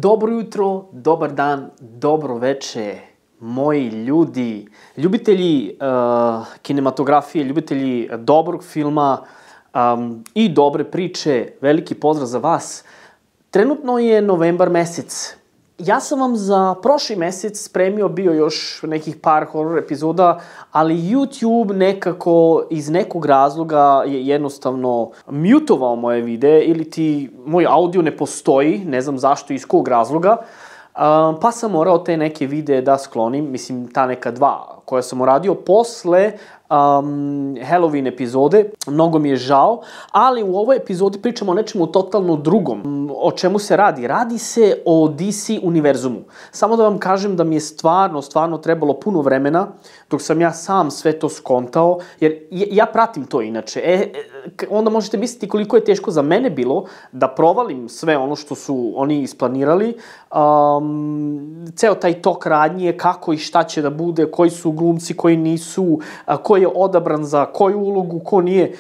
Dobro jutro, dobar dan, dobro veče, moji ljudi, ljubitelji kinematografije, ljubitelji dobrog filma i dobre priče, veliki pozdrav za vas. Trenutno je novembar mesec. Ja sam vam za prošli mesec spremio bio još nekih par horror epizoda, ali YouTube nekako iz nekog razloga je jednostavno mutovao moje videe ili ti moj audio ne postoji, ne znam zašto i iz kog razloga, pa sam morao te neke videe da sklonim, mislim ta neka dva koja sam uradio posle Halloween epizode, mnogo mi je žao, ali u ovoj epizodi pričamo o nečemu totalno drugom. O čemu se radi? Radi se o DC univerzumu. Samo da vam kažem da mi je stvarno trebalo puno vremena dok sam ja sam sve to skontao, jer ja pratim to inače. Onda možete misliti koliko je teško za mene bilo da provalim sve ono što su oni isplanirali, ceo taj tok radnje, kako i šta će da bude, koji su glumci, koji nisu, ko je odabran za koju ulogu, ko nije.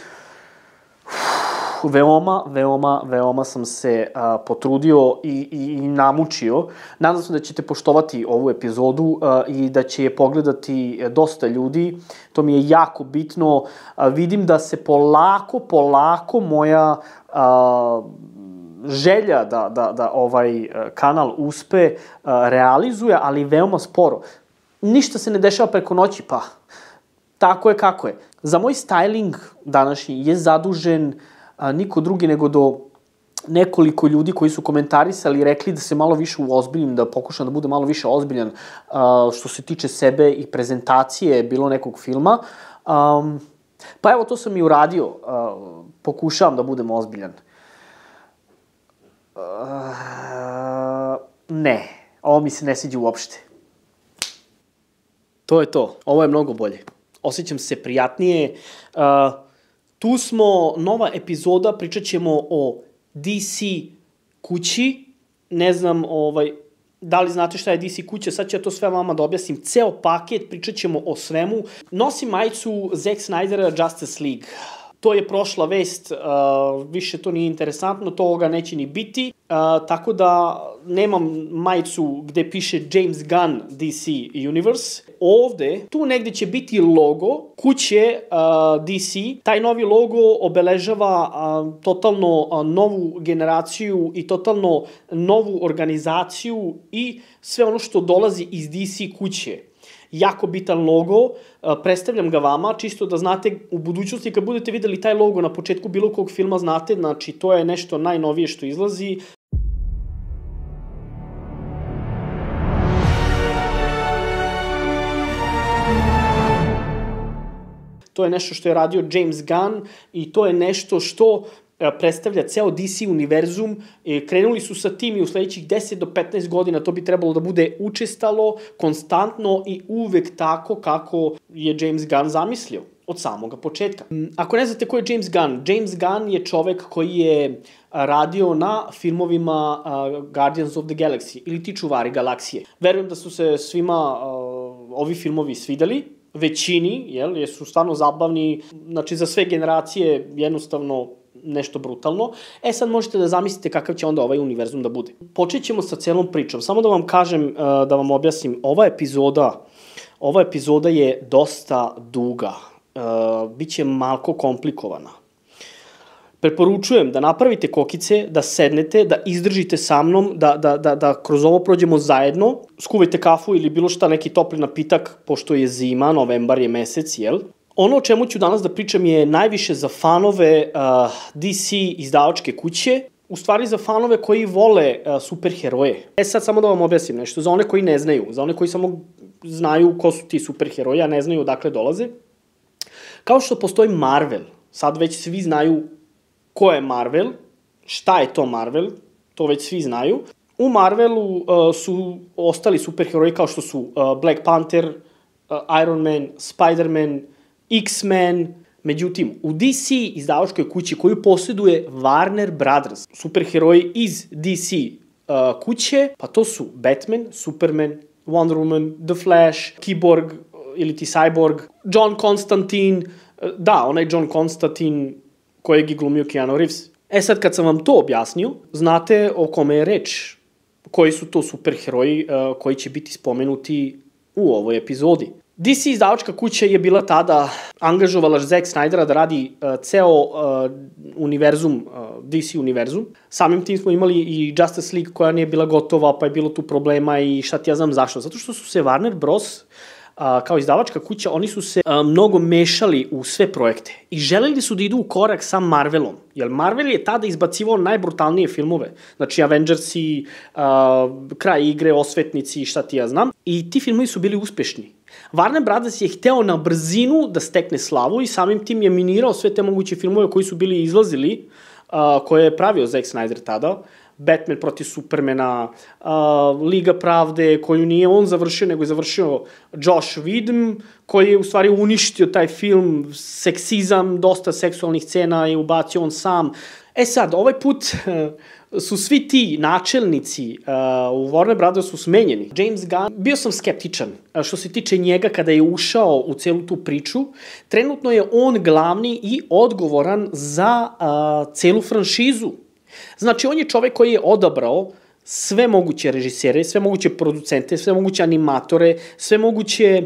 Veoma sam se potrudio i namučio. Nadam se da ćete poštovati ovu epizodu i da će je pogledati dosta ljudi. To mi je jako bitno. Vidim da se polako moja želja da ovaj kanal uspe realizuje, ali veoma sporo. Ništa se ne dešava preko noći, pa tako je kako je. Za moj styling današnji je zadužen niko drugi nego do nekoliko ljudi koji su komentarisali i rekli da se malo više uozbiljim, da pokušam da budem malo više ozbiljan što se tiče sebe i prezentacije bilo nekog filma. Pa evo, to sam i uradio. Pokušavam da budem ozbiljan. Ne, ovo mi se ne sviđa uopšte. To je to. Ovo je mnogo bolje. Osjećam se prijatnije. Tu smo, nova epizoda, pričat ćemo o DC kući. Ne znam da li znate šta je DC kuća, sad ću ja to sve vama da objasnim. Ceo paket, pričat ćemo o svemu. Nosim majicu Zack Snydera Justice League. To je prošla vest, više to nije interesantno, toga neće ni biti, tako da nemam majicu gde piše James Gunn DC Universe. Ovde, tu negde će biti logo kuće DC. Taj novi logo obeležava totalno novu generaciju i totalno novu organizaciju i sve ono što dolazi iz DC kuće. Jako bitan logo, predstavljam ga vama, čisto da znate u budućnosti kad budete videli taj logo na početku bilo kog filma, znate, znači to je nešto najnovije što izlazi. To je nešto što je radio James Gunn i to je nešto što predstavlja ceo DC univerzum. Krenuli su sa tim i u sledećih 10 do 15 godina to bi trebalo da bude učestalo, konstantno i uvek tako kako je James Gunn zamislio od samoga početka. Ako ne znate ko je James Gunn, James Gunn je čovek koji je radio na filmovima Guardians of the Galaxy ili ti čuvari galaksije. Verujem da su se svima ovi filmovi svideli, većini, jer su stvarno zabavni, znači za sve generacije jednostavno nešto brutalno. Sad možete da zamislite kakav će onda ovaj univerzum da bude. Počet ćemo sa celom pričom. Samo da vam kažem, da vam objasnim, ova epizoda je dosta duga. Biće malko komplikovana. Preporučujem da napravite kokice, da sednete, da izdržite sa mnom, da kroz ovo prođemo zajedno. Skuvajte kafu ili bilo šta, neki topli napitak, pošto je zima, novembar je mesec, jel? Ono o čemu ću danas da pričam je najviše za fanove DC izdavačke kuće, u stvari za fanove koji vole superheroje. Sad samo da vam objasnim nešto, za one koji ne znaju, za one koji samo znaju ko su ti superheroji, a ne znaju odakle dolaze. Kao što postoji Marvel, sad već svi znaju ko je Marvel, šta je to Marvel, to već svi znaju. U Marvelu su ostali superheroji kao što su Black Panther, Iron Man, Spider-Man, X-Men. Međutim, u DC izdavačkoj kući koju posjeduje Warner Brothers, superheroji iz DC kuće, pa to su Batman, Superman, Wonder Woman, The Flash, Cyborg ili ti Cyborg, John Constantine, da, onaj John Constantine kojeg je glumio Keanu Reeves. Sad kad sam vam to objasnio, znate o kome je reč. koji su to superheroji koji će biti spomenuti u ovoj epizodi. DC izdavačka kuća je bila tada angažovala Zack Snydera da radi ceo univerzum, DC univerzum. Samim tim smo imali i Justice League koja nije bila gotova, pa je bilo tu problema i šta ti ja znam zašto. Zato što su se Warner Bros. Kao izdavačka kuća, oni su se mnogo mešali u sve projekte i želeli su da idu u korak sa Marvelom, jer Marvel je tada izbacivao najbrutalnije filmove, znači Avengersi, Kraj igre, Osvetnici i šta ti ja znam, i ti filmovi su bili uspešni. Warner Brothers je hteo na brzinu da stekne slavu i samim tim je minirao sve te moguće filmove koji su bili izlazili, koje je pravio Zack Snyder tada, Batman protiv Supermana, Liga pravde, koju nije on završio, nego je završio Josh Whedon, koji je u stvari uništio taj film, seksizam, dosta seksualnih scena je ubacio on sam. E sad, ovaj put su svi ti načelnici u Warner Brothersu smenjeni. James Gunn, bio sam skeptičan što se tiče njega kada je ušao u celu tu priču. Trenutno je on glavni i odgovoran za celu franšizu. Znači, on je čovek koji je odabrao sve moguće režisere, sve moguće producente, sve moguće animatore, sve moguće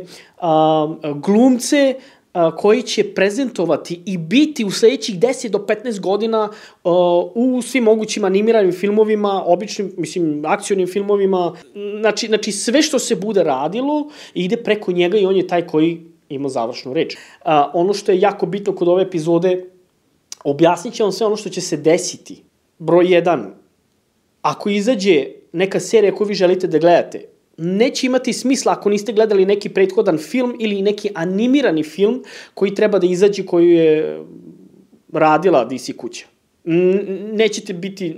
glumce koji će prezentovati i biti u sledećih 10 do 15 godina u svim mogućim animiranim filmovima, običnim, mislim, akcionim filmovima. Znači, sve što se bude radilo ide preko njega i on je taj koji ima završnu reč. Ono što je jako bitno kod ove epizode, objasnit će vam sve ono što će se desiti. Broj 1. Ako izađe neka serija koju vi želite da gledate, neće imati smisla ako niste gledali neki prethodan film ili neki animirani film koji treba da izađe, koju je radila DC kuća.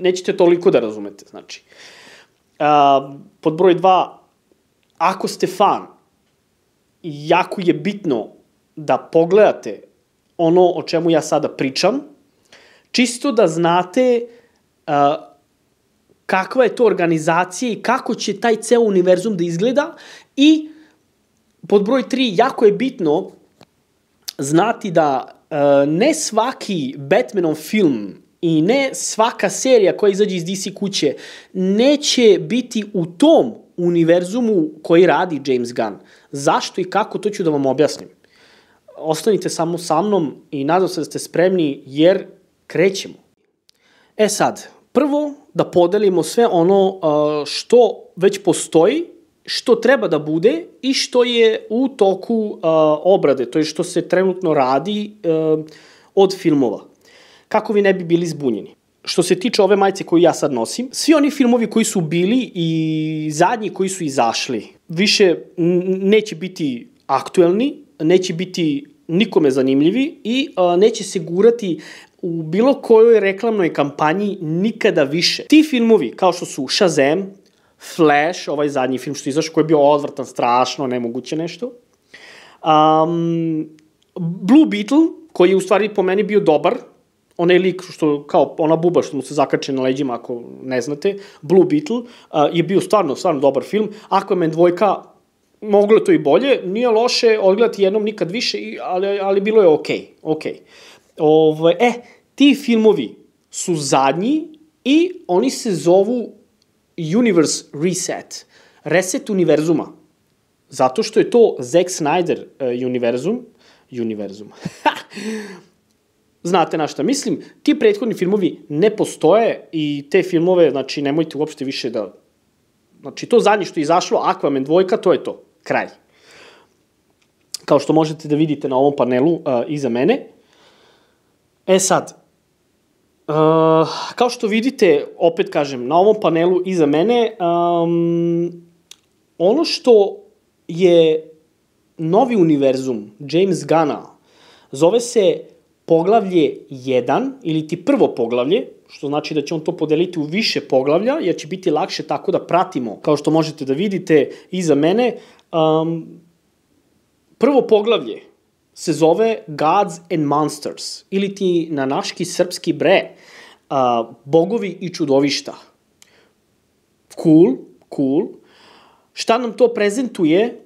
Nećete toliko da razumete, znači. Pod broj 2, ako ste fan, jako je bitno da pogledate ono o čemu ja sada pričam, čisto da znate kakva je to organizacija i kako će taj ceo univerzum da izgleda. I pod broj 3, jako je bitno znati da ne svaki Batmanov film i ne svaka serija koja izađe iz DC kuće neće biti u tom univerzumu koji radi James Gunn. Zašto i kako, to ću da vam objasnim. Ostanite samo sa mnom i nadam se da ste spremni jer krećemo. E sad, prvo da podelimo sve ono što već postoji, što treba da bude i što je u toku obrade, to je što se trenutno radi od filmova. Kako vi ne bi bili zbunjeni. Što se tiče ove majice koju ja sad nosim, svi oni filmovi koji su bili i zadnji koji su izašli, više neće biti aktuelni, neće biti nikome zanimljivi i neće se gurati u bilo kojoj reklamnoj kampanji nikada više. Ti filmovi, kao što su Shazam, Flash, ovaj zadnji film što izašao, koji je bio odvratan, strašno, nemoguće nešto, Blue Beetle, koji je u stvari po meni bio dobar, onaj lik što, kao ona buba što mu se zakače na leđima, ako ne znate, Blue Beetle, je bio stvarno stvarno dobar film. Aquaman 2, moglo to i bolje, nije loše, odgledati jednom nikad više, ali bilo je okej. Ti filmovi su zadnji i oni se zovu Universe Reset, reset univerzuma, zato što je to Zack Snyder univerzum. Znate na šta mislim, ti prethodni filmovi ne postoje i te filmove, znači, nemojte uopšte više da... Znači, to zadnje što je izašlo, Aquaman 2, to je to, kraj. Kao što možete da vidite na ovom panelu iza mene. E sad, kao što vidite, opet kažem, na ovom panelu iza mene, ono što je novi univerzum James Gunna zove se poglavlje 1, ili ti prvo poglavlje, što znači da će on to podeliti u više poglavlja, jer će biti lakše tako da pratimo, kao što možete da vidite iza mene. Prvo poglavlje se zove Gods and Monsters, ili ti na naški srpski bogovi i čudovišta. Cool. Šta nam to prezentuje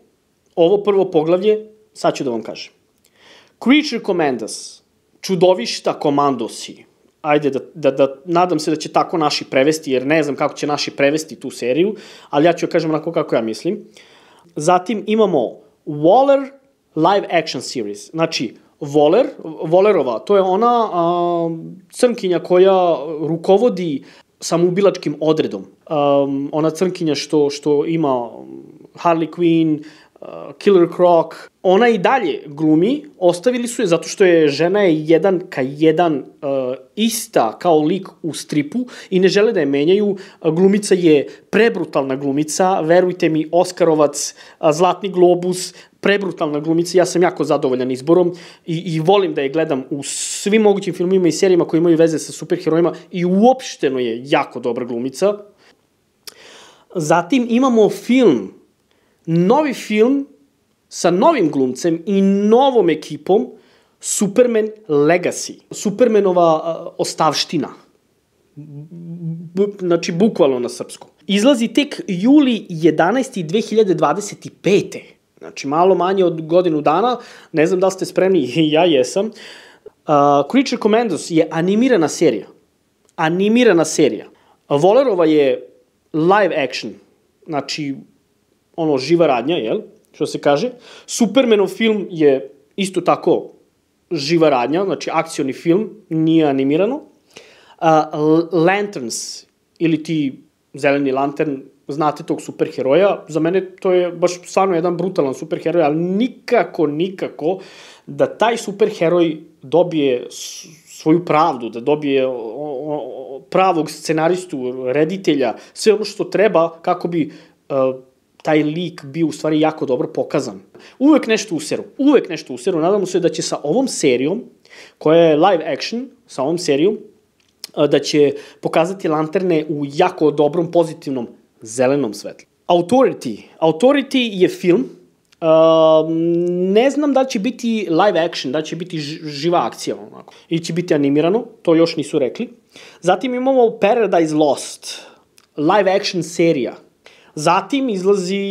ovo prvo poglavlje? Sad ću da vam kažem. Creature Commandos, čudovišta komandosi, ajde nadam se da će tako naši prevesti, jer ne znam kako će naši prevesti tu seriju, ali ja ću kažem onako kako ja mislim. Zatim imamo Waller live action series. Znači, Wallerova, to je ona crnkinja koja rukovodi samoubilačkim odredom. Ona crnkinja što ima Harley Quinn, Killer Croc. Ona i dalje glumi, ostavili su je zato što je žena je 1:1 ista kao lik u stripu i ne žele da je menjaju. Glumica je prebrutalna glumica, verujte mi, Oskarovac, Zlatni globus, prebrutalna glumica, ja sam jako zadovoljan izborom i volim da je gledam u svim mogućim filmima i serijama koji imaju veze sa superherojima i uopšteno je jako dobra glumica. Zatim imamo novi film sa novim glumcem i novom ekipom, Superman Legacy. Supermanova ostavština. Znači, bukvalno na srpskom. Izlazi tek juli 11. 2025. Znači, malo manje od godinu dana. Ne znam da li ste spremni, ja jesam. Creature Commandos je animirana serija. Wallerova je live action. Znači, živa radnja, jel? Što se kaže. Supermanov film je isto tako živa radnja, znači akcioni film, nije animirano. Lanterns, ili ti zeleni lantern, znate tog superheroja, za mene to je baš stvarno jedan brutalan superheroj, ali nikako da taj superheroj dobije svoju pravdu, da dobije pravog scenaristu, reditelja, sve ono što treba kako bi taj lik bio u stvari jako dobro pokazan. Uvek nešto useru. Nadamo se da će sa ovom serijom, koja je live action, sa ovom serijom, da će pokazati lanterne u jako dobrom, pozitivnom, zelenom svetlu. Authority je film. Ne znam da će biti live action, da će biti živa akcija, ili će biti animirano, to još nisu rekli. Zatim imamo Paradise Lost, live action serija. Zatim izlazi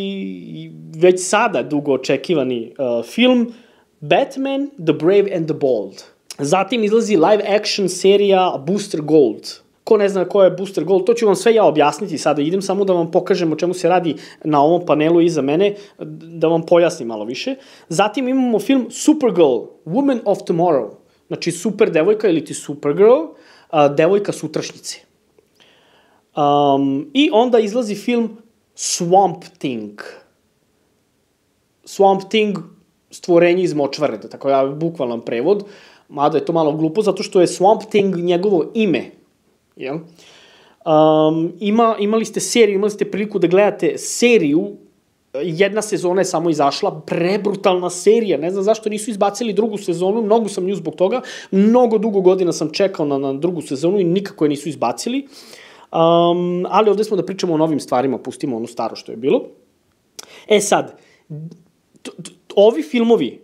već sada dugo očekivani film Batman, The Brave and the Bold. Zatim izlazi live action serija Booster Gold. Ko ne zna ko je Booster Gold, to ću vam sve ja objasniti sada. Idem samo da vam pokažem o čemu se radi na ovom panelu iza mene, da vam pojasnim malo više. Zatim imamo film Supergirl, Woman of Tomorrow. Znači super devojka ili ti Supergirl, devojka sutrašnjice. I onda izlazi film Swamp Thing. Swamp Thing, stvorenje iz močvare, tako je bukvalan prevod, mada je to malo glupo, zato što je Swamp Thing njegovo ime. Imali ste seriju, imali ste priliku da gledate seriju, jedna sezona je samo izašla, prebrutalna serija, ne znam zašto nisu izbacili drugu sezonu, mnogo sam nju zbog toga, mnogo dugo godina sam čekao na drugu sezonu i nikako je nisu izbacili. Ali ovde smo da pričamo o novim stvarima, pustimo ono staro što je bilo. Sad, ovi filmovi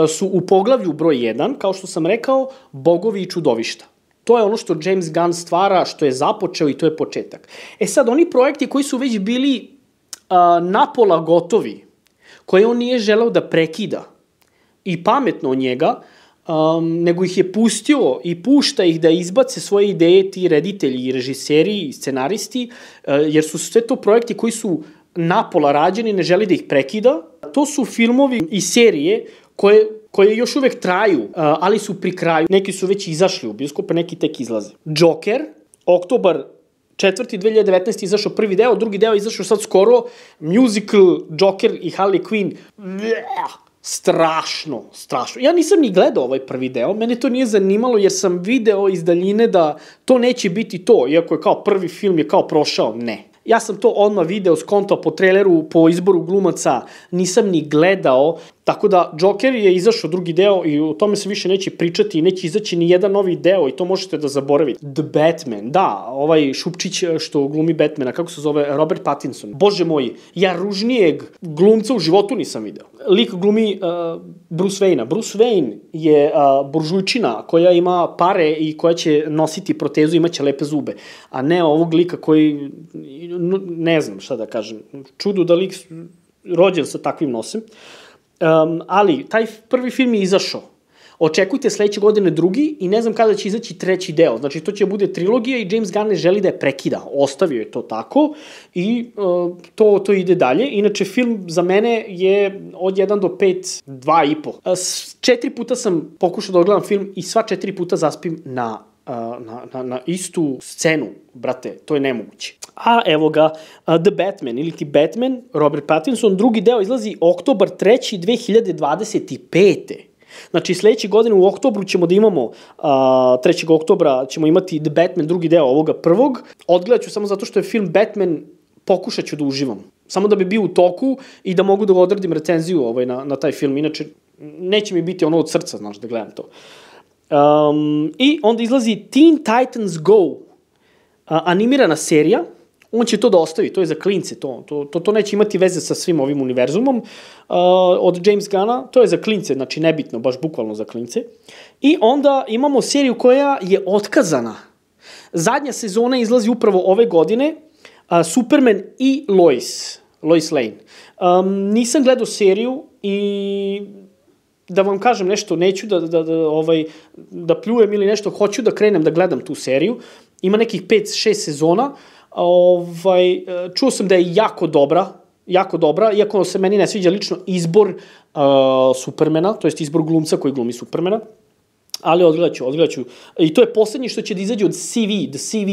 su u poglavlju broj 1, kao što sam rekao, Bogovi i čudovišta. To je ono što James Gunn stvara, što je započeo i to je početak. Sad, oni projekti koji su već bili napola gotovi, koje on nije želeo da prekida i pametno od njega, nego ih je pustio i pušta ih da izbace svoje ideje ti reditelji i režiseri i scenaristi, jer su sve to projekti koji su napola rađeni, ne želi da ih prekida. To su filmovi i serije koje još uvek traju, ali su pri kraju. Neki su već izašli u bioskope, neki tek izlaze. Joker, oktobar 4. 2019. izašao prvi deo, drugi deo izašao sad skoro, musical Joker i Harley Quinn. Strašno. Ja nisam ni gledao ovaj prvi deo, mene to nije zanimalo jer sam video iz daljine da to neće biti to, iako je kao prvi film je kao prošao, ne. Ja sam to odmah video, skontao po traileru, po izboru glumaca, nisam ni gledao, tako da Joker je izašao drugi deo i o tome se više neće pričati i neće izaći ni jedan novi deo i to možete da zaboravite. The Batman, da, ovaj šupčić što glumi Batmana, kako se zove, Robert Pattinson. Bože moj, ja ružnijeg glumca u životu nisam video. Lik glumi Bruce Wayne-a. Bruce Wayne je buržujčina koja ima pare i koja će nositi protezu, imaće lepe zube, a ne ovog lika koji, ne znam šta da kažem, čudo da lik rođen sa takvim nosem. Ali taj prvi film je izašao, Očekujte sledeće godine drugi i ne znam kada će izaći treći deo. Znači, to će bude trilogija i James Gunn ne želi da je prekida. Ostavio je to tako i to ide dalje. Inače, film za mene je od 1 do 5, 2,5. 4 puta sam pokušao da odgledam film i sva 4 puta zaspim na istu scenu, brate, to je nemoguće. A evo ga, The Batman, ili ti Batman, Robert Pattinson, drugi deo izlazi oktobar 3. 2025. Znači, sledeće godine u oktobru ćemo da imamo, 3. oktobra ćemo imati The Batman, drugi deo ovoga prvog. Odgledat ću samo zato što je film Batman, pokušat ću da uživam. Samo da bi bio u toku i da mogu da odredim recenziju na taj film. Inače, neće mi biti ono od srca, znaš, da gledam to. I onda izlazi Teen Titans Go, animirana serija. On će to da ostavi, to je za klince, to neće imati veze sa svim ovim univerzumom od James Gunna, to je za klince, znači nebitno, baš bukvalno za klince. I onda imamo seriju koja je otkazana. Zadnja sezona izlazi upravo ove godine, Superman i Lois Lane. Nisam gledao seriju i da vam kažem nešto, neću da pljujem ili nešto, hoću da krenem da gledam tu seriju. Ima nekih 5-6 sezona. Čuo sam da je jako dobra, iako se meni ne sviđa lično izbor Supermana, to jest izbor glumca koji glumi Supermana, ali odgledat ću. I to je poslednje što će da izađe od The CV.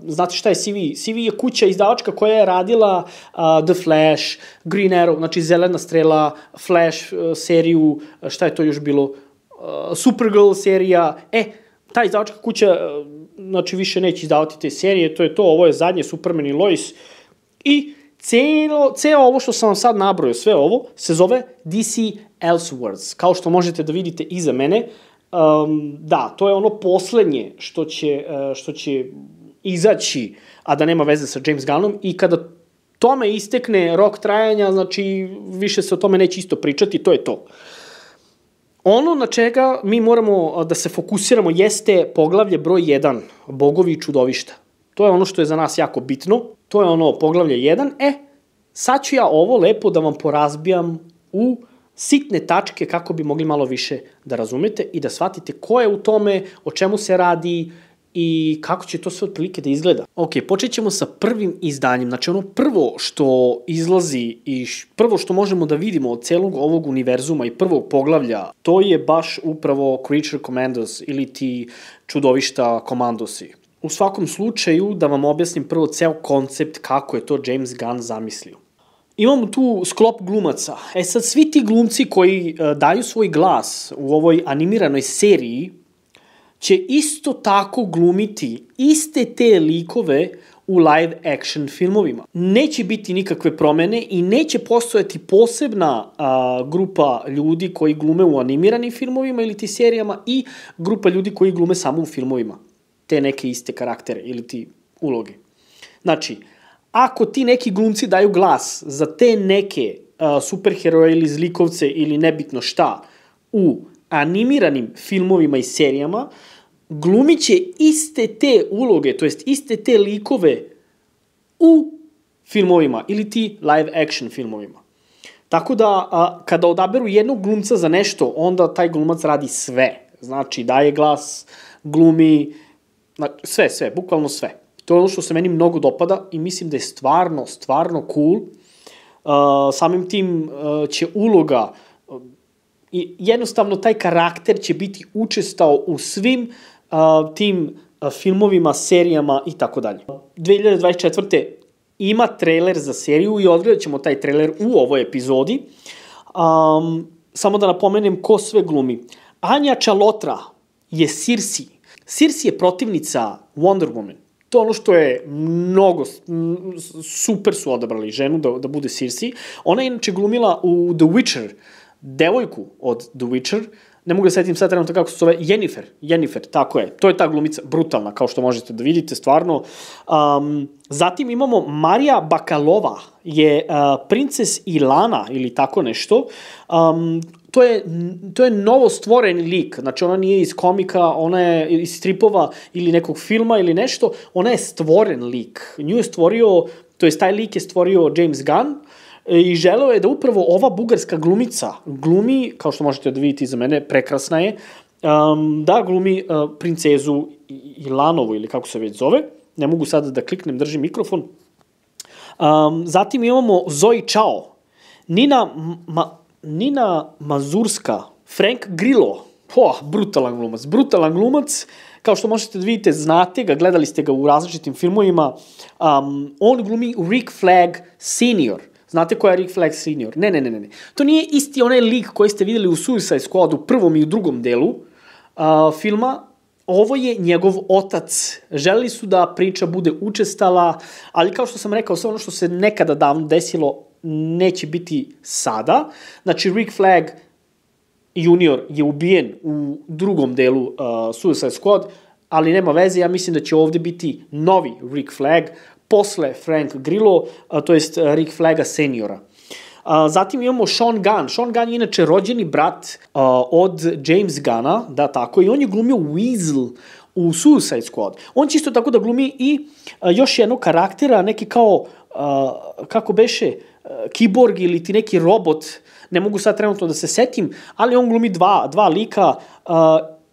Znate šta je CV? CV je kuća izdavačka koja je radila The Flash, Green Arrow, znači Zelena strela, Flash seriju, šta je to još bilo, Supergirl serija, ta izdavačka kuća, znači više neće izdavati te serije, to je to, ovo je zadnje Superman i Lois i ceo ovo što sam vam sad nabrojao, sve ovo, se zove DC Elseworlds, kao što možete da vidite iza mene. Da, to je ono poslednje što će izaći, a da nema veze sa James Gunnom, i kada tome istekne rok trajanja, znači više se o tome neće isto pričati, to je to. Ono na čega mi moramo da se fokusiramo jeste poglavlje broj 1, Bogovi i čudovišta. To je ono što je za nas jako bitno, to je ono poglavlje 1. Sad ću ja ovo lepo da vam porazbijam u sitne tačke kako bi mogli malo više da razumete i da shvatite ko je u tome, o čemu se radi i kako će to sve otprilike da izgleda. Ok, počet ćemo sa prvim izdanjem. Znači ono prvo što izlazi i prvo što možemo da vidimo od celog ovog univerzuma i prvog poglavlja, to je baš upravo Creature Commandos ili ti čudovišta komandosi. U svakom slučaju, da vam objasnim prvo ceo koncept kako je to James Gunn zamislio. Imamo tu sklop glumaca. Sad, svi ti glumci koji daju svoj glas u ovoj animiranoj seriji će isto tako glumiti iste te likove u live action filmovima. Neće biti nikakve promene i neće postojati posebna grupa ljudi koji glume u animiranim filmovima ili ti serijama i grupa ljudi koji glume samo u filmovima. Te neke iste karaktere ili ti uloge. Znači, ako ti neki glumci daju glas za te neke superheroje ili zlikovce ili nebitno šta u animiranim filmovima i serijama, glumit će iste te uloge, to jest iste te likove u filmovima ili ti live action filmovima. Tako da, kada odaberu jednog glumca za nešto, onda taj glumac radi sve. Znači, daje glas, glumi, sve, bukvalno sve. To je ono što se meni mnogo dopada i mislim da je stvarno cool. Samim tim će uloga, jednostavno taj karakter će biti učestao u svim tim filmovima, serijama i tako dalje. 2024. ima trailer za seriju i odgledat ćemo taj trailer u ovoj epizodi. Samo da napomenem ko sve glumi. Anja Chalotra je Circe. Circe je protivnica Wonder Woman. To je ono što je mnogo, super su odabrali ženu da bude Circe. Ona je inače glumila u The Witcher, devojku od The Witcher, ne mogu da setim sad trenutno kako se zove, Yennefer, tako je, to je ta glumica, brutalna, kao što možete da vidite, stvarno. Zatim imamo Marija Bakalova, je princes Ilana, ili tako nešto. To je novo stvoren lik, znači ona nije iz komika, ona je iz stripova ili nekog filma ili nešto, ona je stvoren lik. Nju je stvorio, to jest taj lik je stvorio James Gunn i želeo je da upravo ova bugarska glumica glumi, kao što možete da vidite iza mene, prekrasna je, da glumi princezu Ilanovu ili kako se već zove. Ne mogu sada da kliknem, držim mikrofon. Zatim imamo Zoe Chao, Nina Mazurska, Frank Grillo, brutalan glumac, kao što možete da vidite, znate ga, gledali ste ga u različitim filmovima, on glumi Rick Flag Senior. Znate ko je Rick Flag Senior? Ne. To nije isti onaj lik koji ste videli u Suicide Squad u prvom i u drugom delu filma. Ovo je njegov otac. Želeli su da priča bude učestala, ali kao što sam rekao, sve ono što se nekada davno desilo neće biti sada. Znači, Rick Flag Junior je ubijen u drugom delu Suicide Squad, ali nema veze, ja mislim da će ovde biti novi Rick Flag, posle Frank Grillo, to jest Rick Flaga seniora. Zatim imamo Sean Gunn. Sean Gunn je inače rođeni brat od James Gunna, da tako, i on je glumio Weasel u Suicide Squad. On će isto tako da glumi i još jednog karaktera, neki kao, kako beše, kiborg ili ti neki robot, ne mogu sad trenutno da se setim, ali on glumi dva lika,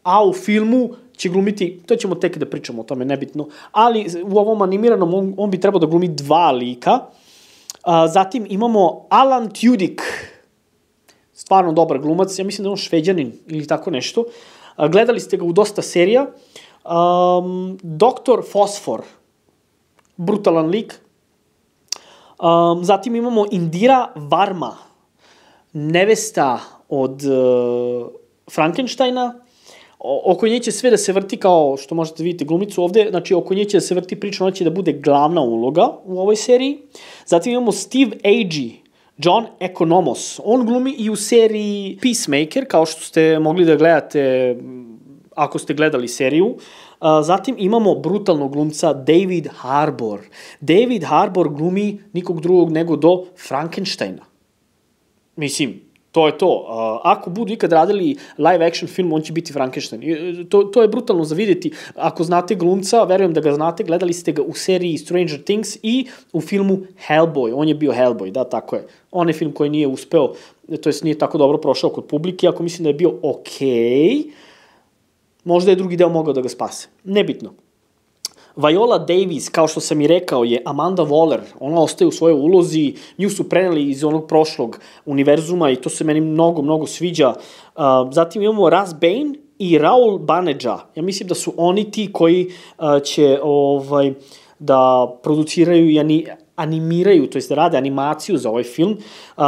a u filmu će glumiti, to ćemo tek da pričamo o tome, nebitno, ali u ovom animiranom on bi trebao da glumi dva lika. Zatim imamo Alan Tudyk, stvarno dobar glumac, ja mislim da je on Šveđanin ili tako nešto. Gledali ste ga u dosta serija. Dr. Fosfor, brutalan lik. Zatim imamo Indira Varma, nevesta od Frankensteina. Oko nje će sve da se vrti, kao što možete vidjeti glumicu ovde, znači oko nje će da se vrti priča, ona će da bude glavna uloga u ovoj seriji. Zatim imamo Steve Agee, John Economos. On glumi i u seriji Peacemaker, kao što ste mogli da gledate ako ste gledali seriju. Zatim imamo brutalnog glumca David Harbour. David Harbour glumi nikog drugog nego do Frankensteina. Mislim, to je to. Ako budu ikad radili live action film, on će biti Frankenstein. To je brutalno za vidjeti. Ako znate glumca, verujem da ga znate, gledali ste ga u seriji Stranger Things i u filmu Hellboy. On je bio Hellboy, da, tako je. On je film koji nije uspeo, to jest nije tako dobro prošao kod publike, ako mislim da je bio okej. Možda je drugi deo mogao da ga spase. Nebitno. Viola Davis, kao što sam i rekao, je Amanda Waller. Ona ostaje u svojoj ulozi, nju su preneli iz onog prošlog univerzuma i to se meni mnogo sviđa. Zatim imamo Raz Bane i Raul Baneja. Ja mislim da su oni ti koji će da produciraju i animiraju, to jest da rade animaciju za ovaj film.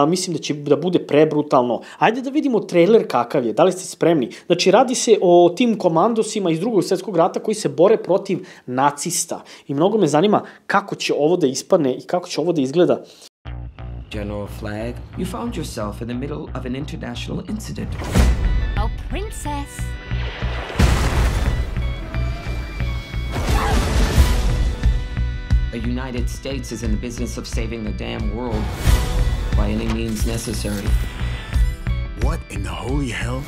Mislim da će da bude prebrutalno. Ajde da vidimo trailer kakav je, da li ste spremni? Znači, radi se o tim komandosima iz Drugog svjetskog rata koji se bore protiv nacista. I mnogo me zanima kako će ovo da ispadne i kako će ovo da izgleda. General Flagg, you found yourself in the middle of an international incident. Oh, princess. The United States is in the business of saving the damn world by any means necessary. What in the holy hell?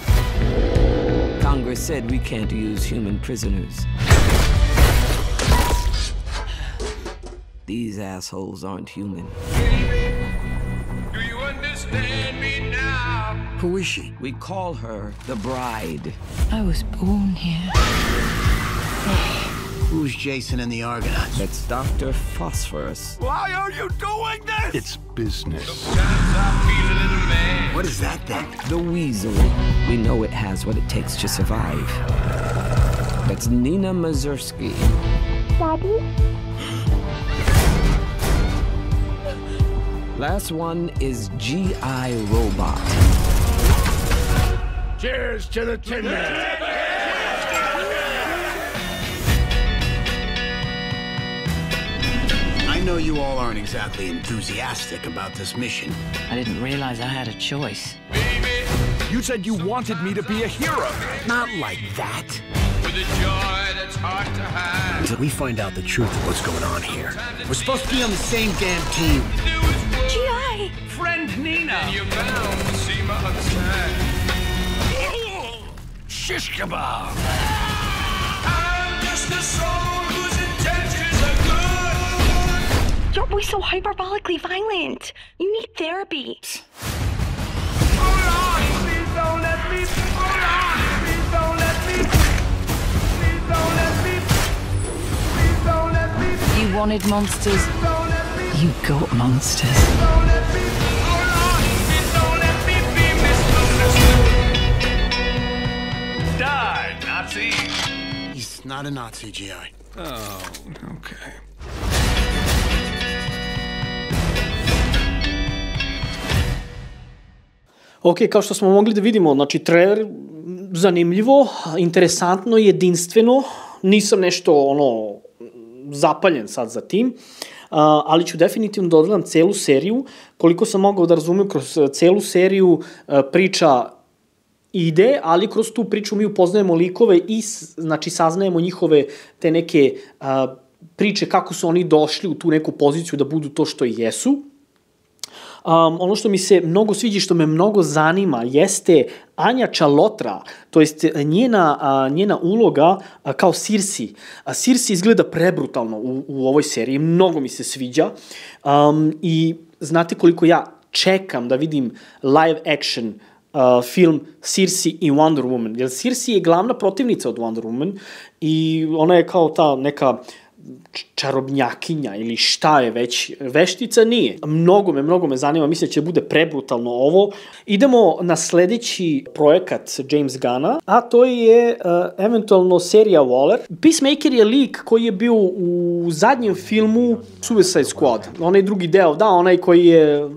Congress said we can't use human prisoners. These assholes aren't human. Do you understand me now? Who is she? We call her the Bride. I was born here. Who's Jason and the Argonauts? That's Dr. Phosphorus. Why are you doing this? It's business. What is that then? The Weasel. We know it has what it takes to survive. That's Nina Mazursky. Daddy? Last one is G.I. Robot. Cheers to the Tin Man! I know you all aren't exactly enthusiastic about this mission. I didn't realize I had a choice. You said you wanted me to be a hero. Not like that. With a joy that's hard to hide. Until we find out the truth of what's going on here. We're supposed to be on the same damn team. G.I. Friend Nina. And you're bound to see my other side. Shish kebab! I'm just a soul whose intentions are good. You're always so hyperbolically violent. You need therapy. Hold on, please don't let me. Hold on, please don't let me. Please don't let me. Please don't let me. You wanted monsters. Don't let me. You got monsters. Don't let me. Hold on, please don't let me be misunderstood. Die, Nazi. He's not a Nazi, G.I. Oh, okay. Ok, kao što smo mogli da vidimo, znači trailer zanimljivo, interesantno, jedinstveno, nisam nešto zapaljen sad za tim, ali ću definitivno da odgledam celu seriju, koliko sam mogao da razumem kroz celu seriju priča ide, ali kroz tu priču mi upoznajemo likove i znači saznajemo njihove te neke priče kako su oni došli u tu neku poziciju da budu to što i jesu. Ono što mi se mnogo sviđa, što me mnogo zanima, jeste Anja Čalotra, to jest njena uloga kao Circe. Circe izgleda prebrutalno u ovoj seriji, mnogo mi se sviđa i znate koliko ja čekam da vidim live action film Circe i Wonder Woman, jer Circe je glavna protivnica od Wonder Woman i ona je kao ta neka čarobnjakinja ili šta je već, veštica nije. Mnogo me zanima, mislim da će bude prebrutalno ovo. Idemo na sledeći projekat James Gunna, a to je eventualno serija Waller. Peacemaker je lik koji je bio u zadnjem filmu Suicide Squad, onaj drugi deo, da, onaj koji je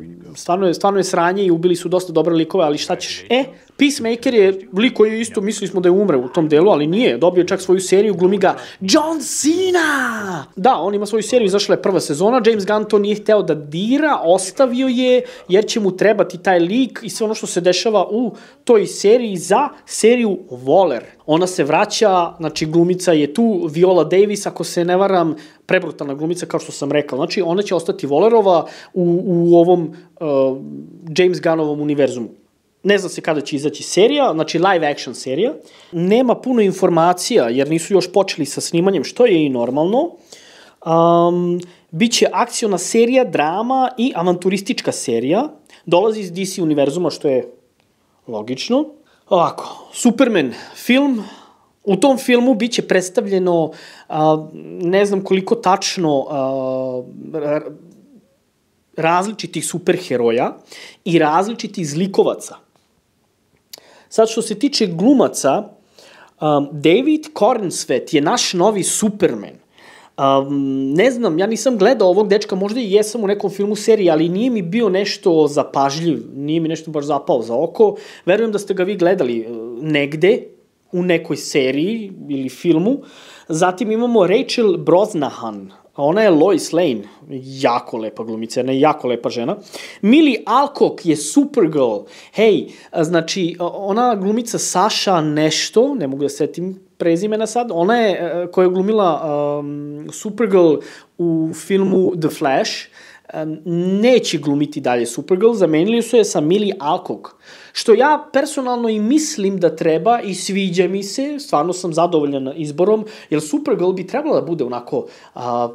stvarno je sranje i ubili su dosta dobre likove, ali šta ćeš? Peacemaker je lik koji je isto, mislili smo da je umre u tom delu, ali nije, dobio čak svoju seriju, glumi ga John Cena! Da, on ima svoju seriju, izašla je prva sezona, James Gunn to nije hteo da dira, ostavio je, jer će mu trebati taj lik i sve ono što se dešava u toj seriji za seriju Waller. Ona se vraća, znači glumica je tu, Viola Davis, ako se ne varam, prebrutalna glumica, kao što sam rekao. Znači, ona će ostati Wallerova u ovom James Gunnovom univerzumu. Ne zna se kada će izaći serija, znači live action serija. Nema puno informacija, jer nisu još počeli sa snimanjem, što je i normalno. Biće akciona serija, drama i avanturistička serija. Dolazi iz DC univerzuma, što je logično. Ovako, Superman film. U tom filmu biće predstavljeno, ne znam koliko tačno, različitih superheroja i različitih zlikovaca. Sad, što se tiče glumaca, David Corenswet je naš novi Superman. Ne znam, ja nisam gledao ovog dečka, možda i jesam u nekom filmu, seriji, ali nije mi bio nešto zapažljiv, nije mi nešto baš zapao za oko. Verujem da ste ga vi gledali negde, u nekoj seriji ili filmu. Zatim imamo Rachel Brosnahan, ona je Lois Lane, jako lepa glumica, jedna jako lepa žena. Millie Alcock je Supergirl, hej, znači ona glumica Saša nešto, ne mogu da setim prezimena sad, ona je koja je glumila Supergirl u filmu The Flash, neće glumiti dalje Supergirl, zamenili su je sa Millie Alcock, što ja personalno i mislim da treba i sviđa mi se, stvarno sam zadovoljan izborom, jer Supergirl bi trebala da bude onako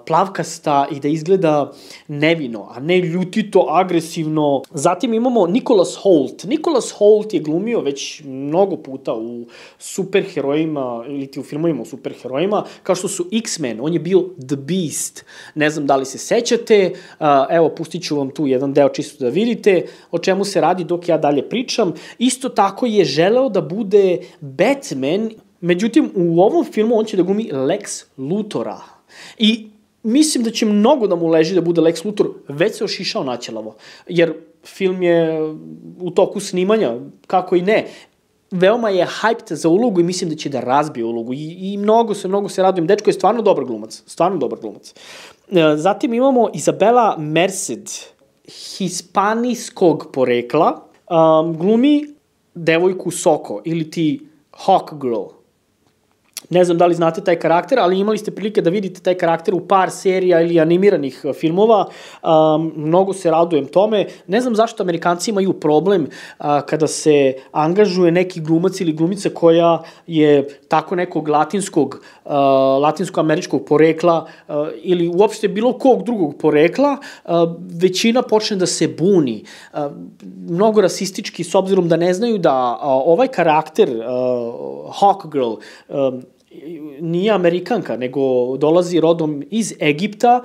plavkasta i da izgleda nevino, a ne ljutito, agresivno. Zatim imamo Nicholas Hoult. Nicholas Hoult je glumio već mnogo puta u superherojima, ili ti u filmovima u superherojima, kao što su X-Men, on je bio The Beast. Ne znam da li se sećate, evo, pustit ću vam tu jedan deo čisto da vidite o čemu se radi dok ja dalje pričam. Isto tako je želeo da bude Batman, međutim u ovom filmu on će da glumi Lex Luthora. I mislim da će mnogo da mu leži da bude Lex Luthor, već se ošišao naćelavo, jer film je u toku snimanja, kako i ne. Veoma je hyped za ulogu i mislim da će da razbije ulogu i mnogo se radujem. Dečko je stvarno dobar glumac. Zatim imamo Isabela Merced, hispanijskog porekla, glumi devojku Soko ili ti Hawk Girl. Ne znam da li znate taj karakter, ali imali ste prilike da vidite taj karakter u par serija ili animiranih filmova. Mnogo se radujem tome. Ne znam zašto Amerikanci imaju problem kada se angažuje neki glumac ili glumica koja je tako nekog latinsko-američkog porekla ili uopšte bilo kog drugog porekla, većina počne da se buni. Mnogo rasistički, s obzirom da ne znaju da ovaj karakter, Hawk Girl, nije Amerikanka, nego dolazi rodom iz Egipta,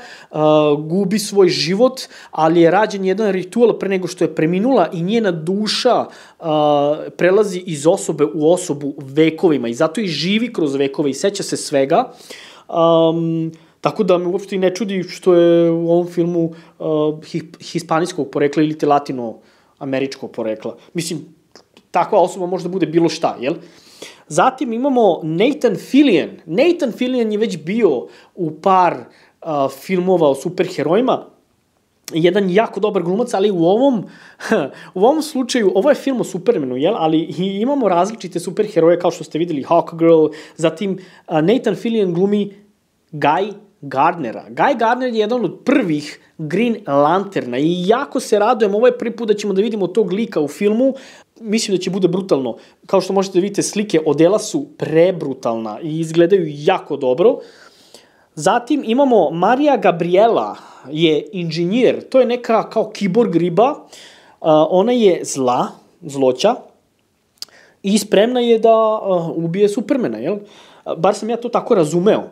gubi svoj život, ali je rađen jedan ritual pre nego što je preminula i njena duša prelazi iz osobe u osobu vekovima i zato i živi kroz vekove i seća se svega. Tako da me uopšte i ne čudi što je u ovom filmu hispanijskog porekla ili latinoameričkog porekla. Mislim, takva osoba može da bude bilo šta, jel? Zatim imamo Nathan Fillion. Nathan Fillion je već bio u par filmova o superherojima. Jedan jako dobar glumac, ali u ovom slučaju, ovo je film o Supermanu, jel? Ali imamo različite superheroje, kao što ste videli, Hawk Girl, zatim Nathan Fillion glumi Guy Gardnera. Guy Gardner je jedan od prvih Green Lanterna i jako se radujem, ovo je prvi put da ćemo da vidimo tog lika u filmu. Mislim da će bude brutalno. Kao što možete da vidite, slike odela su prebrutalna i izgledaju jako dobro. Zatim imamo Marija Gabriela, je inženjer, to je neka kao kiborg riba, ona je zloća i spremna je da ubije Supermana, jel? Bar sam ja to tako razumeo.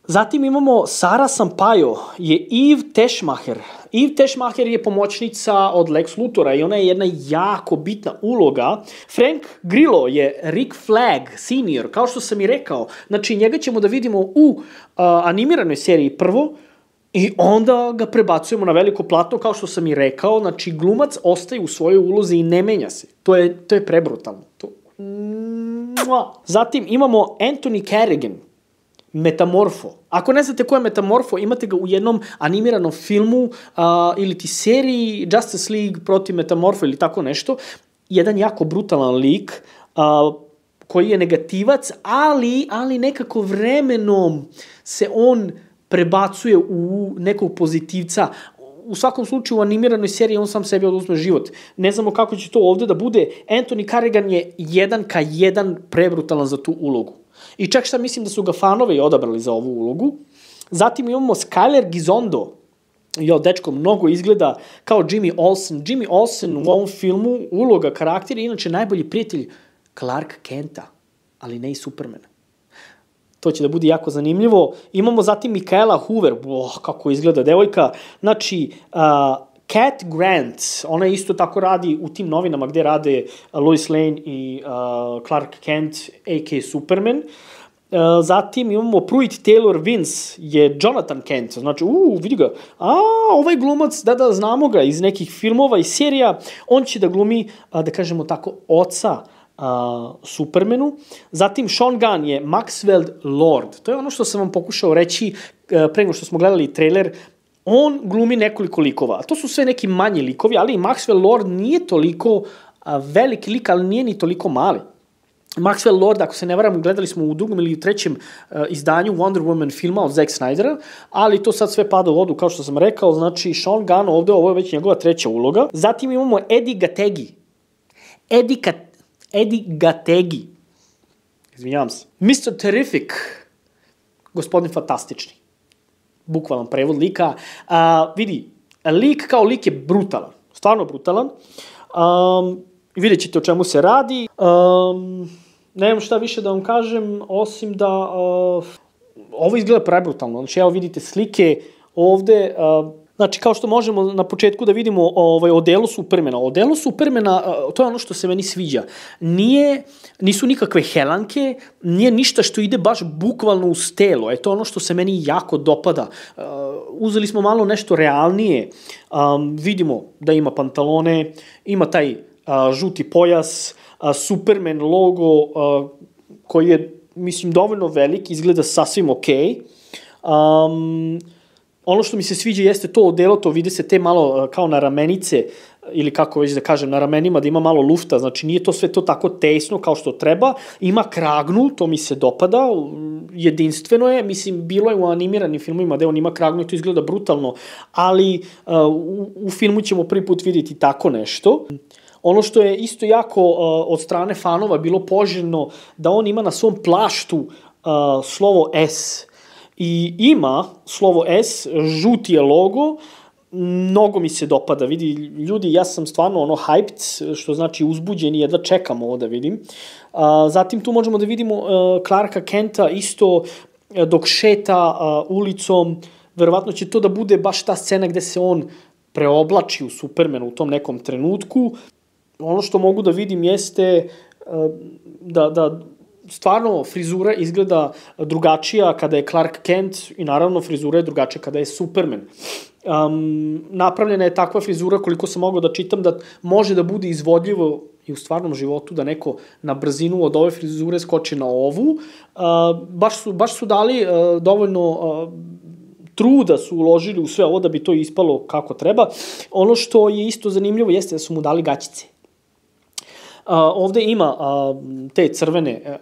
Zatim imamo Sara Sampaio, je Eve Teschmacher. Eve Teschmacher je pomoćnica od Lex Luthora i ona je jedna jako bitna uloga. Frank Grillo je Rick Flag senior, kao što sam i rekao. Znači, njega ćemo da vidimo u animiranoj seriji prvo i onda ga prebacujemo na veliko platno, kao što sam i rekao. Znači, glumac ostaje u svojoj ulozi i ne menja se. To je prebrutalno. Zatim imamo Anthony Carrigan, Metamorfo. Ako ne znate ko je Metamorfo, imate ga u jednom animiranom filmu ili ti seriji Justice League protiv Metamorfo ili tako nešto. Jedan jako brutalan lik koji je negativac, ali nekako vremenom se on prebacuje u nekog pozitivca. U svakom slučaju u animiranoj seriji on sam sebi oduzme život. Ne znamo kako će to ovde da bude. Anthony Carrigan je 1:1 prebrutalan za tu ulogu. I čak šta mislim da su ga fanovi odabrali za ovu ulogu. Zatim imamo Skyler Gisondo. Dečko mnogo izgleda kao Jimmy Olsen. Jimmy Olsen u ovom filmu, uloga, karakter je inače najbolji prijatelj Clark Kenta, ali ne i Supermana. To će da bude jako zanimljivo. Imamo zatim Michaela Hoover. Kako izgleda devojka. Znači, Cat Grant, ona isto tako radi u tim novinama gde rade Lois Lane i Clark Kent, a.k.a. Superman. Zatim imamo Pruitt Taylor Vince, je Jonathan Kent. Znači, vidi ga. Ovaj glumac, da, znamo ga iz nekih filmova i serija. On će da glumi, da kažemo tako, oca Supermanu. Zatim Sean Gunn je Maxwell Lord. To je ono što sam vam pokušao reći pre nego što smo gledali trailer. On glumi nekoliko likova. To su sve neki manji likovi, ali i Maxwell Lord nije toliko veliki lik, ali nije ni toliko mali. Maxwell Lord, ako se ne varam, gledali smo u drugom ili trećem izdanju Wonder Woman filma od Zack Snydera, ali to sad sve pada u vodu, kao što sam rekao. Znači, Sean Gunn ovde, ovo je već njegova treća uloga. Zatim imamo Eddie Gattegi. Eddie Gattegi. Izvinjavam se. Mr. Terrific. Gospodin fantastični. Bukvalan prevod lika. Vidi, lik kao lik je brutalan. Stvarno brutalan. Vidjet ćete o čemu se radi. Nemam šta više da vam kažem, osim da ovo izgleda prebrutalno. Znači, evo vidite slike ovde. Znači, kao što možemo na početku da vidimo odelo Supermana. Odelo Supermana, to je ono što se meni sviđa. Nisu nikakve helanke, nije ništa što ide baš bukvalno uz telo. To je ono što se meni jako dopada. Uzeli smo malo nešto realnije. Vidimo da ima pantalone, ima taj žuti pojas, Superman logo koji je, mislim, dovoljno velik, izgleda sasvim okej. Ono što mi se sviđa jeste to odelo, to vide se te malo kao na ramenice ili kako već da kažem, na ramenima, da ima malo lufta, znači nije to sve to tako tesno kao što treba, ima kragnu, to mi se dopada, jedinstveno je, mislim, bilo je u animiranim filmovima da on ima kragnu i to izgleda brutalno, ali u filmu ćemo prvi put vidjeti tako nešto. Ono što je isto jako od strane fanova bilo poželjno, da on ima na svom plaštu slovo S. I ima slovo S, žuti je logo, mnogo mi se dopada, vidi, ljudi, ja sam stvarno hyped, što znači uzbuđen i jedva čekam ovo da vidim. Zatim tu možemo da vidimo Clarka Kenta isto dok šeta ulicom, verovatno će to da bude baš ta scena gde se on preoblači u Supermana u tom nekom trenutku. Ono što mogu da vidim jeste da stvarno frizura izgleda drugačija kada je Clark Kent i naravno frizura je drugačija kada je Superman. Napravljena je takva frizura, koliko sam mogao da čitam, da može da bude izvodljivo i u stvarnom životu da neko na brzinu od ove frizure skoči na ovu. Baš su dali dovoljno truda su uložili u sve ovo da bi to ispalo kako treba. Ono što je isto zanimljivo jeste da su mu dali gaćice. Ovde ima te crvene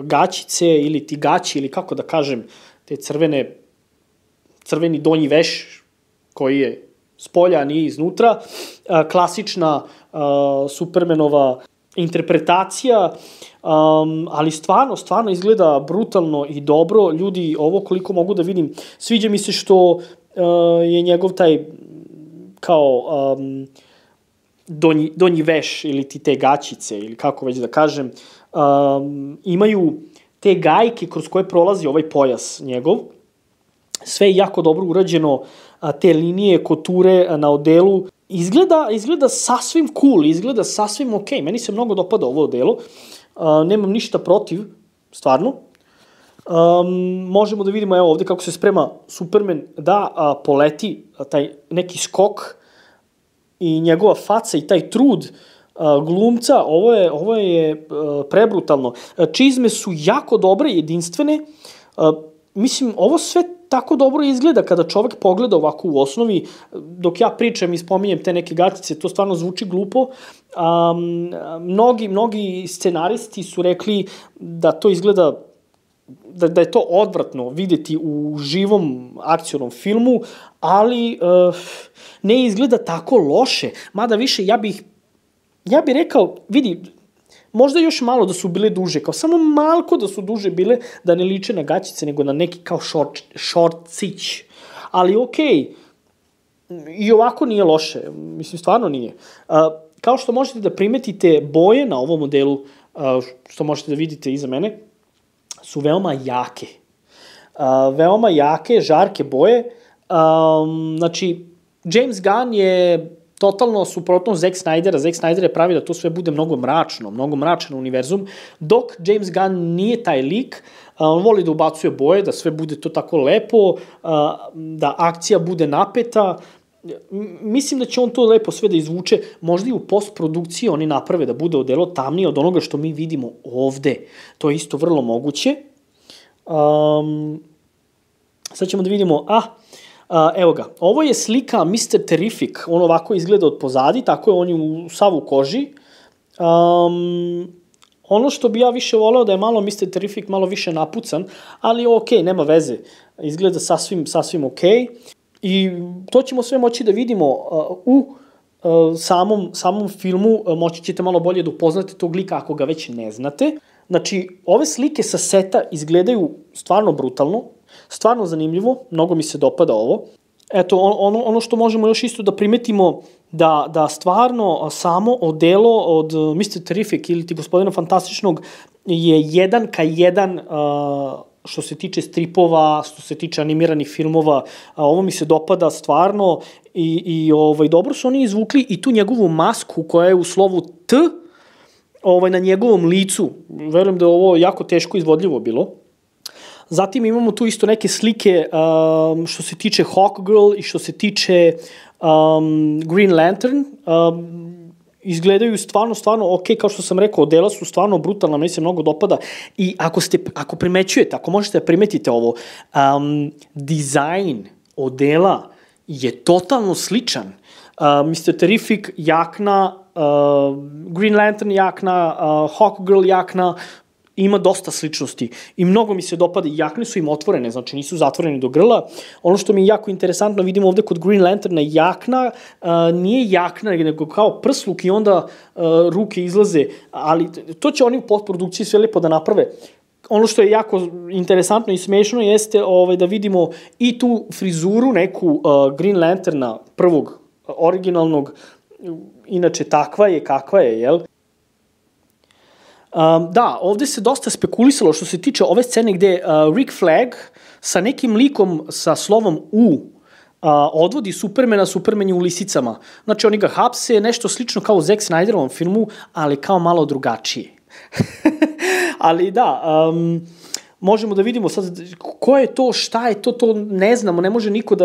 gaćice ili ti gaći ili kako da kažem, te crveni donji veš koji je spolja, a nije iznutra. Klasična Supermanova interpretacija, ali stvarno izgleda brutalno i dobro. Ljudi, ovo koliko mogu da vidim, sviđa mi se što je njegov taj kao donji veš ili ti te gaćice ili kako već da kažem, imaju te gajke kroz koje prolazi ovaj pojas njegov. Sve je jako dobro urađeno, te linije, koture na odelu. Izgleda sasvim cool, izgleda sasvim ok. Meni se mnogo dopada ovo odelo. Nemam ništa protiv, stvarno. Možemo da vidimo evo ovde kako se sprema Superman da poleti taj neki skok i njegova faca i taj trud glumca, ovo je prebrutalno. Čizme su jako dobre, jedinstvene. Mislim, ovo sve tako dobro izgleda kada čovek pogleda ovako u osnovi. Dok ja pričam i spominjem te neke gaćice, to stvarno zvuči glupo. Mnogi scenaristi su rekli da to izgleda, da je to odvratno videti u živom akcionom filmu, ali ne izgleda tako loše. Mada više, ja bih rekao, vidi, možda još malo da su bile duže, kao samo malko da su duže bile, da ne liče na gaćice, nego na neki kao šorcić. Ali okej, i ovako nije loše, mislim, stvarno nije. Kao što možete da primetite, boje na ovom modelu, što možete da vidite iza mene, su veoma jake. Veoma jake, žarke boje. Znači, James Gunn je totalno suprotno Zack Snydera. Zack Snyder je pravi da to sve bude mnogo mračan univerzum, dok James Gunn nije taj lik. On voli da ubacuje boje, da sve bude to tako lepo, da akcija bude napeta. Mislim da će on to lepo sve da izvuče. Možda i u postprodukciji oni naprave da bude odelo tamnije od onoga što mi vidimo ovde. To je isto vrlo moguće. Sad ćemo da vidimo, evo ga, ovo je slika Mr. Terrific, on ovako izgleda od pozadi, tako je on je u savu koži. Ono što bi ja više voleo da je malo Mr. Terrific malo više napucan, ali okej, nema veze, izgleda sasvim okej. I to ćemo sve moći da vidimo u samom filmu, moći ćete malo bolje da upoznate tog lika ako ga već ne znate. Znači, ove slike sa seta izgledaju stvarno brutalno, stvarno zanimljivo, mnogo mi se dopada ovo. Eto, ono što možemo još isto da primetimo, da stvarno samo odelo od Mr. Terrific ili ti Gospodina Fantastičnog je 1:1 što se tiče stripova, što se tiče animiranih filmova. Ovo mi se dopada stvarno i dobro su oni izvukli i tu njegovu masku koja je u slovu T na njegovom licu. Verujem da je ovo jako teško izvodljivo bilo. Zatim imamo tu isto neke slike što se tiče Hawkgirl i što se tiče Green Lantern. Izgledaju stvarno ok, kao što sam rekao, odela su stvarno brutalna, meni se mnogo dopada. I ako primećujete, ako možete da primetite ovo, dizajn odela je totalno sličan. Mr. Terrific, jakna, Green Lantern jakna, Hawkgirl jakna, ima dosta sličnosti i mnogo mi se dopada, jakne su im otvorene, znači nisu zatvorene do grla. Ono što mi je jako interesantno, vidimo ovde kod Green Lanterna jakna, nije jakna, nego kao prsluk i onda ruke izlaze, ali to će oni u postprodukciji sve lepo da naprave. Ono što je jako interesantno i smešno jeste da vidimo i tu frizuru neku Green Lanterna prvog originalnog, inače takva je kakva je, jel? Da, ovde se dosta spekulisalo što se tiče ove scene gde Rick Flag sa nekim likom sa slovom U odvodi Supermana, Superman je u lisicama. Znači oni ga hapse, nešto slično kao u Zack Snyderovom filmu, ali kao malo drugačije. Ali da, možemo da vidimo sad ko je to, šta je to, to ne znamo, ne može niko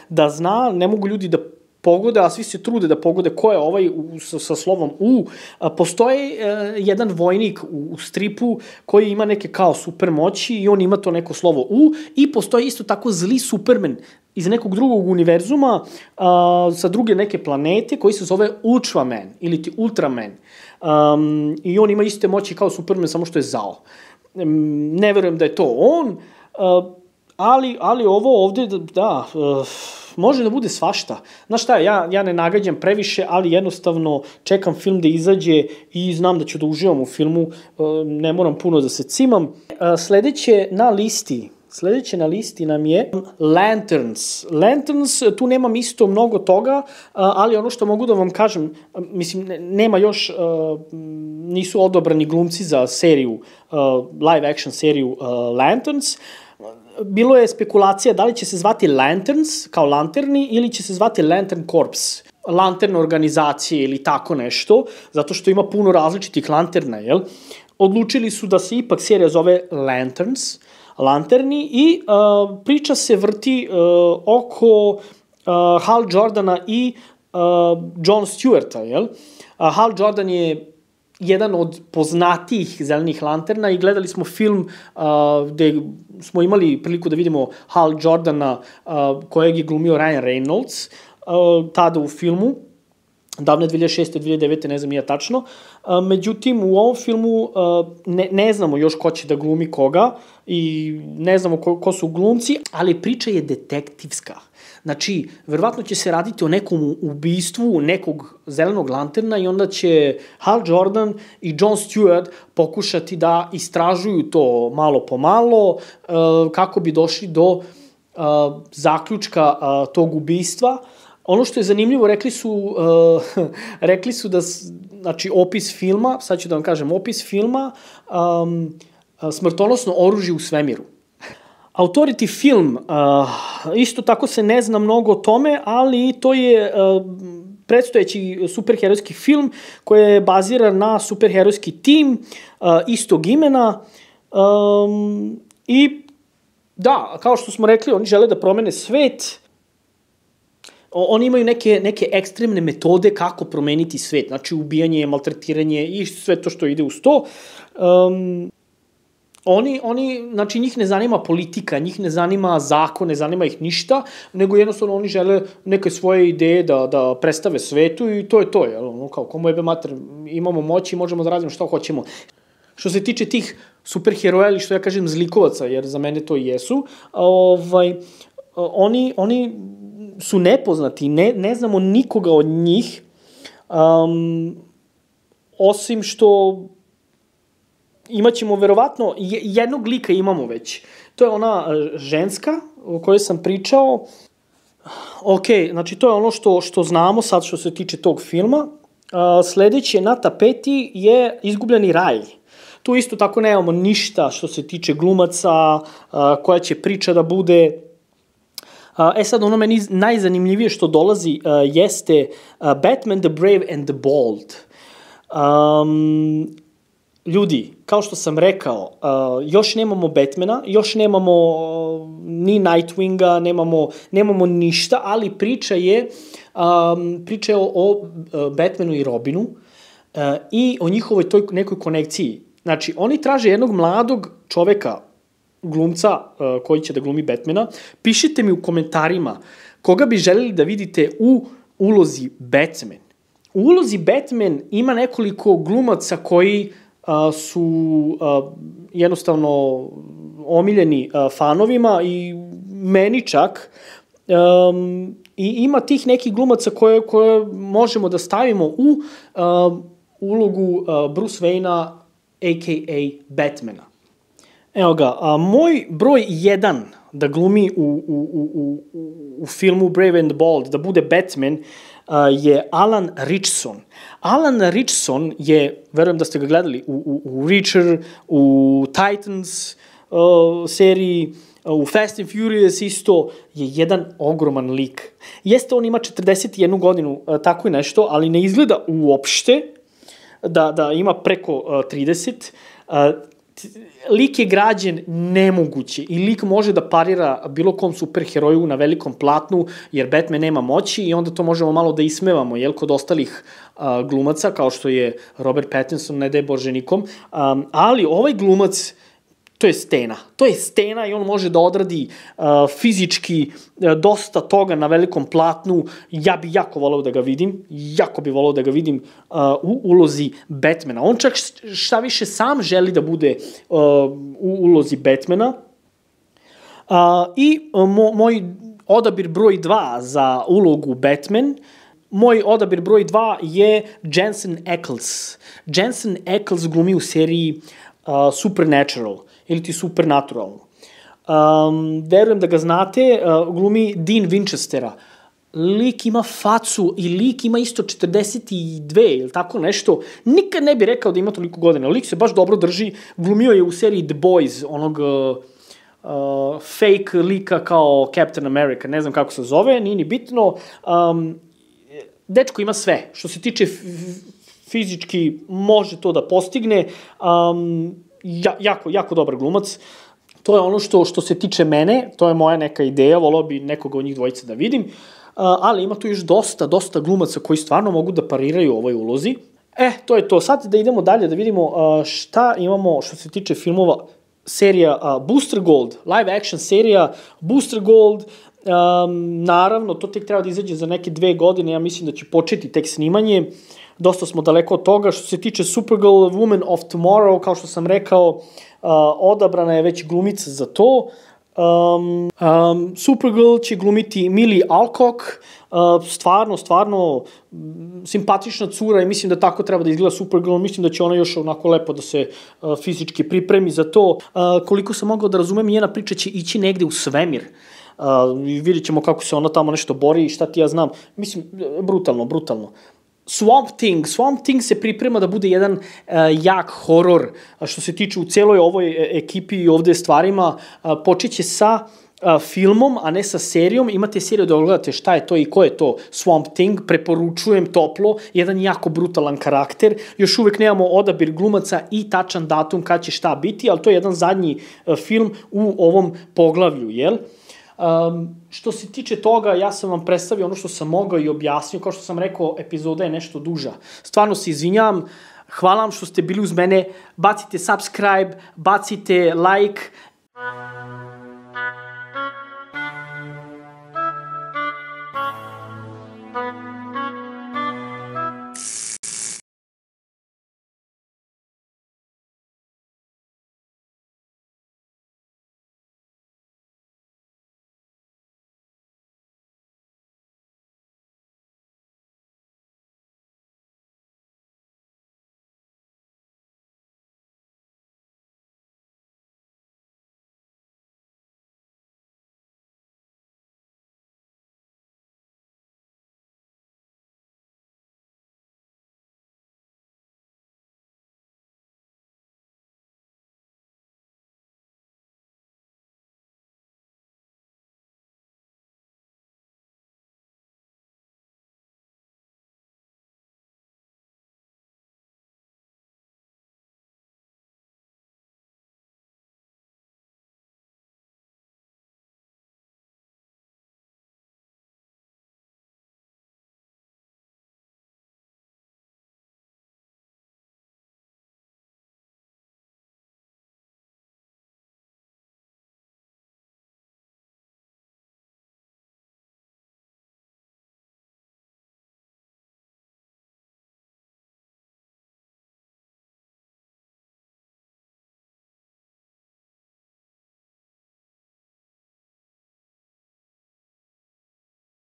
da zna, ne mogu ljudi da pogode, a svi se trude da pogode ko je ovaj sa slovom U. Postoji jedan vojnik u stripu koji ima neke kao super moći i on ima to neko slovo U i postoji isto tako zli Superman iz nekog drugog univerzuma sa druge neke planete koji se zove Ultraman ili ti Ultraman. I on ima iste moći kao Superman, samo što je zao. Ne verujem da je to on, ali ovo ovde, da, može da bude svašta. Znaš šta, ja ne nagađam previše, ali jednostavno čekam film da izađe i znam da ću da uživam u filmu, ne moram puno da se cimam. Sledeće na listi nam je Lanterns. Lanterns, tu nemam isto mnogo toga, ali ono što mogu da vam kažem, mislim, nema još, nisu odobrani glumci za seriju, live action seriju Lanterns. Bilo je spekulacija da li će se zvati Lanterns, kao lanterni, ili će se zvati Lantern Corps, lantern organizacije ili tako nešto, zato što ima puno različitih lanterna, jel? Odlučili su da se ipak serija zove Lanterns, lanterni, i priča se vrti oko Hal Jordana i John Stewarta, jel? Hal Jordan je jedan od poznatijih zelenih lanterna i gledali smo film gde smo imali priliku da vidimo Hal Jordana kojeg je glumio Ryan Reynolds tada u filmu, davne 2006. 2009. ne znam ja tačno. Međutim, u ovom filmu ne znamo još ko će da glumi koga i ne znamo ko su glumci, ali priča je detektivska. Znači, verovatno će se raditi o nekom ubistvu nekog zelenog lanterna i onda će Hal Jordan i John Stewart pokušati da istražuju to malo po malo kako bi došli do zaključka tog ubistva. Ono što je zanimljivo, rekli su da, znači, opis filma, sad ću da vam kažem, opis filma, smrtonosno oružje u svemiru. Authority film, isto tako se ne zna mnogo o tome, ali to je predstojeći superherojski film koji je baziran na superherojski tim istog imena i da, kao što smo rekli, oni žele da promene svet. Oni imaju neke ekstremne metode kako promeniti svet, znači ubijanje, maltretiranje i sve to što ide uz to. Oni, znači, njih ne zanima politika, njih ne zanima zakon, ne zanima ih ništa, nego jednostavno oni žele neke svoje ideje da predstave svetu i to je to, jel? Ono, kao, komu jebe mater, imamo moći i možemo da radimo šta hoćemo. Što se tiče tih superheroja ili što ja kažem zlikovaca, jer za mene to i jesu, oni su nepoznati, ne znamo nikoga od njih, osim što imaćemo verovatno, jednog lika imamo već. To je ona ženska o kojoj sam pričao. Ok, znači to je ono što znamo sad što se tiče tog filma. Sledeće na tapeti je Izgubljeni raj. Tu isto tako nemamo ništa što se tiče glumaca, koja će priča da bude. Sad ono meni najzanimljivije što dolazi jeste Batman the Brave and the Bold. Ljudi, kao što sam rekao, još nemamo Batmana, još nemamo ni Nightwinga, nemamo ništa, ali priča je o Batmanu i Robinu i o njihovoj toj nekoj konekciji. Znači, oni traže jednog mladog čoveka, glumca koji će da glumi Batmana. Pišite mi u komentarima koga bi želeli da vidite u ulozi Batman. U ulozi Batman ima nekoliko glumaca koji su jednostavno omiljeni fanovima i meni čak. I ima tih nekih glumaca koje možemo da stavimo u ulogu Bruce Wayne-a, a.k.a. Batmana. Evo ga, moj broj 1 da glumi u filmu Brave and the Bold, da bude Batman, je Alan Ritchson. Alan Ritchson je, verujem da ste ga gledali, u Reacher, u Titans seriji, u Fast and Furious isto, je jedan ogroman lik. Jeste, on ima 41 godinu, tako i nešto, ali ne izgleda uopšte da ima preko 30. Lik je građen nemoguće i lik može da parira bilo kom superheroju na velikom platnu, jer Batman nema moći i onda to možemo malo da ismevamo, jel, kod ostalih glumaca, kao što je Robert Pattinson, ne daj Bože nikom, ali ovaj glumac, to je stena i on može da odradi fizički dosta toga na velikom platnu. Ja bi jako voleo da ga vidim u ulozi Batmana. On čak šta više sam želi da bude u ulozi Batmana. I moj odabir broj 2 za ulogu Batman, moj odabir broj 2 je Jensen Ackles. Jensen Ackles glumi u seriji Supernatural ili ti Supernaturalno. Verujem da ga znate, glumi Dean Winchestera. Lik ima facu i lik ima isto 42 ili tako nešto. Nikad ne bi rekao da ima toliko godina. Lik se baš dobro drži. Glumio je u seriji The Boys, onog fake lika kao Captain America. Ne znam kako se zove, nije ni bitno. Dečko ima sve. Što se tiče fizički, može to da postigne. Jako dobar glumac. To je ono što se tiče mene, to je moja neka ideja, volao bi nekoga od njih dvojice da vidim, ali ima tu još dosta glumaca koji stvarno mogu da pariraju u ovoj ulozi. To je to. Sad da idemo dalje, da vidimo šta imamo što se tiče filmova. Serija Booster Gold, live action serija Booster Gold, naravno, to tek treba da izađe za neke 2 godine, ja mislim da će početi tek snimanje. Dosta smo daleko od toga. Što se tiče Supergirl, Woman of Tomorrow, kao što sam rekao, odabrana je već glumica za to. Supergirl će glumiti Millie Alcock, stvarno simpatična cura i mislim da tako treba da izgleda Supergirl. Mislim da će ona još onako lepo da se fizički pripremi za to. Koliko sam mogao da razumem, njena priča će ići negde u svemir. Vidjet ćemo kako se ona tamo nešto bori i šta ti ja znam. Mislim, brutalno. Swamp Thing se priprema da bude jedan jak horor što se tiče u celoj ovoj ekipi i ovde stvarima. Počeće sa filmom, a ne sa serijom. Imate seriju da ogledate šta je to i ko je to Swamp Thing. Preporučujem toplo. Jedan jako brutalan karakter. Još uvek nemamo odabir glumaca i tačan datum kad će šta biti, ali to je jedan zadnji film u ovom poglavlju, jel? Što se tiče toga, ja sam vam predstavio ono što sam mogao i objasnio. Kao što sam rekao, epizoda je nešto duža. Stvarno se izvinjavam. Hvala vam što ste bili uz mene. Bacite subscribe, bacite like.